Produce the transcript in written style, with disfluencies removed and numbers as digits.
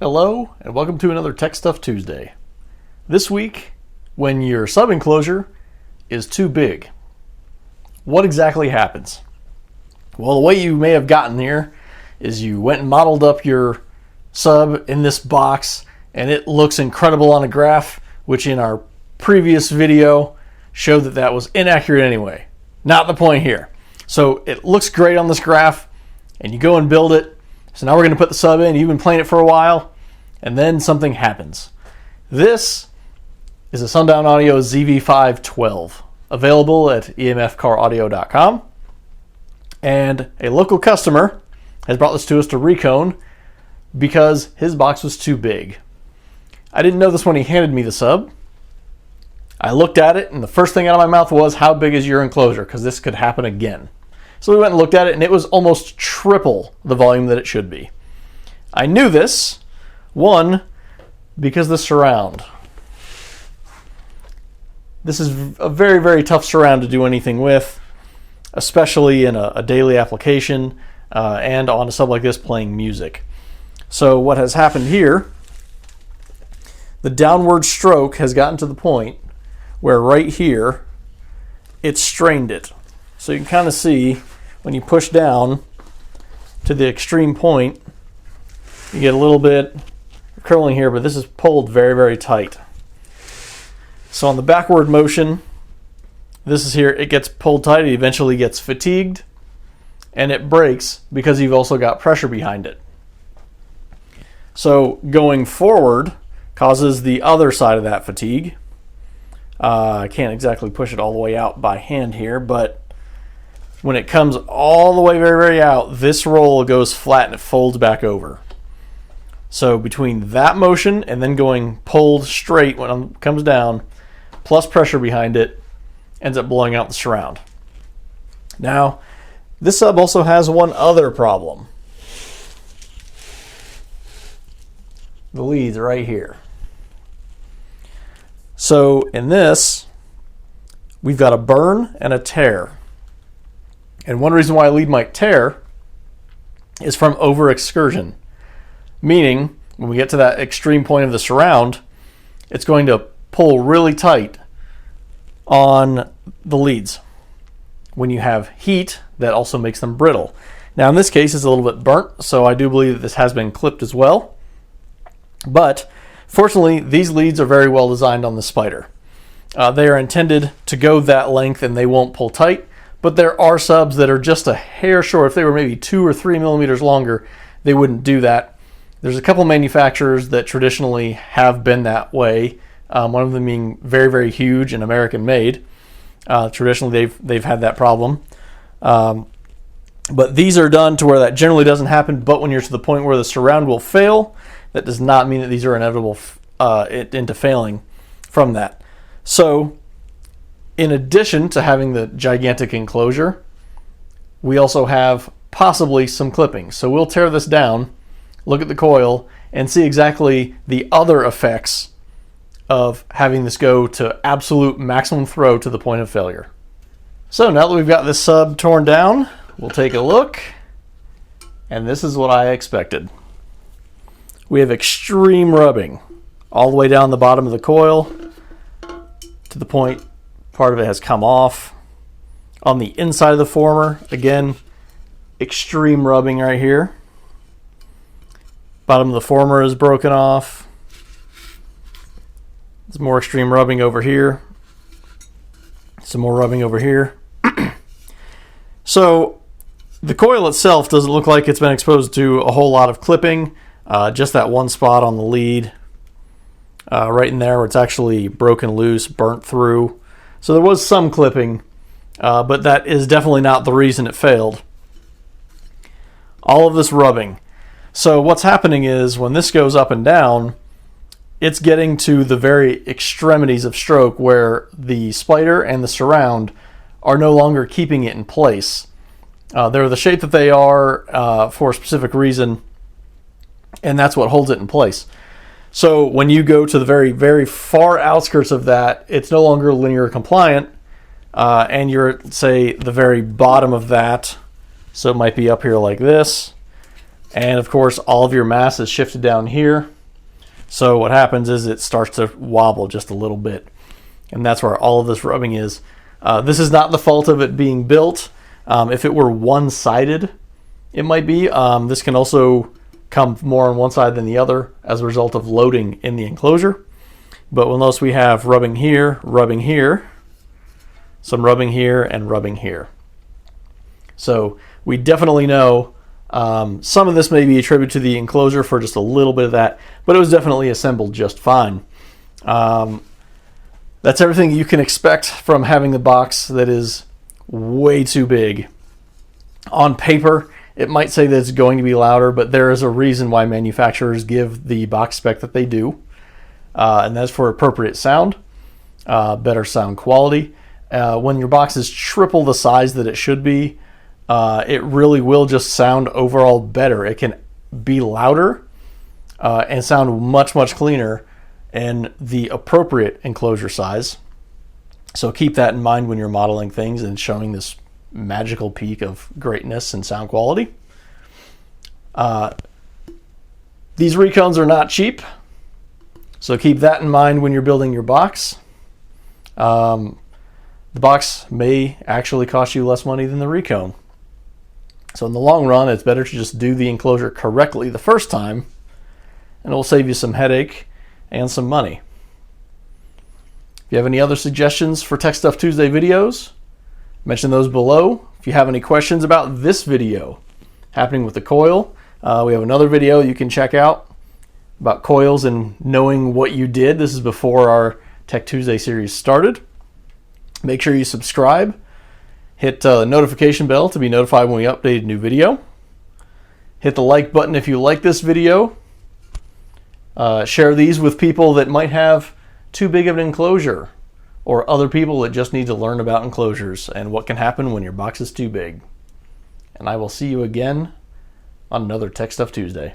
Hello, and welcome to another Tech Stuff Tuesday. This week, when your sub enclosure is too big, what exactly happens? Well, the way you may have gotten here is you went and modeled up your sub in this box, and it looks incredible on a graph, which in our previous video showed that that was inaccurate anyway. Not the point here. So it looks great on this graph, and you go and build it. So now we're going to put the sub in. You've been playing it for a while, and then something happens. This is a Sundown Audio ZV512, available at emfcaraudio.com. And a local customer has brought this to us to Recone because his box was too big. I didn't know this when he handed me the sub. I looked at it, and the first thing out of my mouth was, how big is your enclosure? Because this could happen again. So we went and looked at it, and it was almost triple the volume that it should be. I knew this, one, because the surround. This is a very, very tough surround to do anything with, especially in a daily application and on a sub like this playing music. So what has happened here, the downward stroke has gotten to the point where right here, it strained it. So you can kind of see when you push down to the extreme point, you get a little bit curling here, but this is pulled very, very tight. So on the backward motion, this is here, it gets pulled tight, it eventually gets fatigued, and it breaks because you've also got pressure behind it. So going forward causes the other side of that fatigue. I can't exactly push it all the way out by hand here, but when it comes all the way very, very out, this roll goes flat and it folds back over. So between that motion and then going pulled straight when it comes down, plus pressure behind it, ends up blowing out the surround. Now, this sub also has one other problem. The leads right here. So in this, we've got a burn and a tear. And one reason why a lead might tear is from over-excursion. Meaning, when we get to that extreme point of the surround, it's going to pull really tight on the leads. When you have heat, that also makes them brittle. Now in this case, it's a little bit burnt, so I do believe that this has been clipped as well. But fortunately, these leads are very well designed on the Spider. They are intended to go that length and they won't pull tight. But there are subs that are just a hair short. If they were maybe 2 or 3 millimeters longer, they wouldn't do that. There's a couple manufacturers that traditionally have been that way. One of them being very, very huge and American made. Traditionally, they've had that problem. But these are done to where that generally doesn't happen. But when you're to the point where the surround will fail, that does not mean that these are inevitable into failing from that. So, in addition to having the gigantic enclosure, we also have possibly some clipping. So we'll tear this down, look at the coil, and see exactly the other effects of having this go to absolute maximum throw to the point of failure. So now that we've got this sub torn down, we'll take a look, and this is what I expected. We have extreme rubbing all the way down the bottom of the coil to the point part of it has come off. On the inside of the former, again, extreme rubbing right here. Bottom of the former is broken off. There's more extreme rubbing over here. Some more rubbing over here. So the coil itself doesn't look like it's been exposed to a whole lot of clipping. Just that one spot on the lead. Right in there where it's actually broken loose, burnt through. So there was some clipping, but that is definitely not the reason it failed. All of this rubbing. So what's happening is when this goes up and down, it's getting to the very extremities of stroke where the Spider and the surround are no longer keeping it in place. They're the shape that they are for a specific reason, and that's what holds it in place. So when you go to the very, very far outskirts of that, it's no longer linear compliant, and you're at, say, the very bottom of that. So it might be up here like this. And of course, all of your mass is shifted down here. So what happens is it starts to wobble just a little bit. And that's where all of this rubbing is. This is not the fault of it being built. If it were one-sided, it might be. This can also come more on one side than the other as a result of loading in the enclosure. But we'll notice we have rubbing here, some rubbing here, and rubbing here. So we definitely know some of this may be attributed to the enclosure for just a little bit of that, but it was definitely assembled just fine. That's everything you can expect from having the box that is way too big. On paper, it might say that it's going to be louder, but there is a reason why manufacturers give the box spec that they do, and that's for appropriate sound, better sound quality. When your box is triple the size that it should be, it really will just sound overall better. It can be louder and sound much, much cleaner in the appropriate enclosure size. So keep that in mind when you're modeling things and showing this magical peak of greatness and sound quality. These recones are not cheap, so keep that in mind when you're building your box. The box may actually cost you less money than the recone. So in the long run, it's better to just do the enclosure correctly the first time, and it will save you some headache and some money. If you have any other suggestions for Tech Stuff Tuesday videos, mention those below. If you have any questions about this video happening with the coil, we have another video you can check out about coils and knowing what you did. This is before our Tech Tuesday series started. Make sure you subscribe. Hit the notification bell to be notified when we update a new video. Hit the like button if you like this video. Share these with people that might have too big of an enclosure, or other people that just need to learn about enclosures and what can happen when your box is too big. And I will see you again on another Tech Stuff Tuesday.